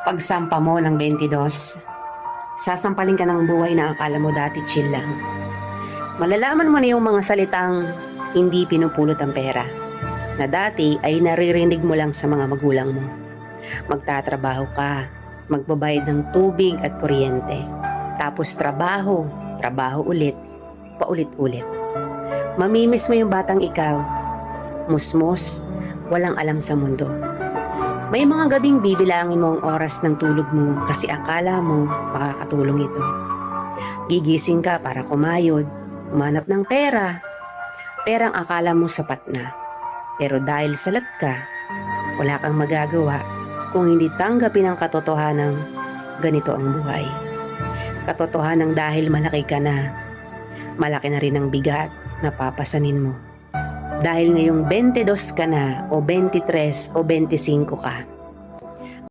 Pagsampa mo ng 22, sasampalin ka ng buhay na akala mo dati chill lang. Malalaman mo na yung mga salitang hindi pinupulot ang pera, na dati ay naririnig mo lang sa mga magulang mo. Magtatrabaho ka, magbabayad ng tubig at kuryente. Tapos trabaho, trabaho ulit, paulit-ulit. Mamimiss mo yung batang ikaw, musmos, walang alam sa mundo. May mga gabing bibilangin mo ang oras ng tulog mo kasi akala mo makakatulong ito. Gigising ka para kumayod, umanap ng pera. Perang akala mo sapat na. Pero dahil salat ka, wala kang magagawa kung hindi tanggapin ang katotohanang ganito ang buhay. Katotohanang dahil malaki ka na, malaki na rin ang bigat na papasanin mo. Dahil ngayong 22 ka na o 23 o 25 ka,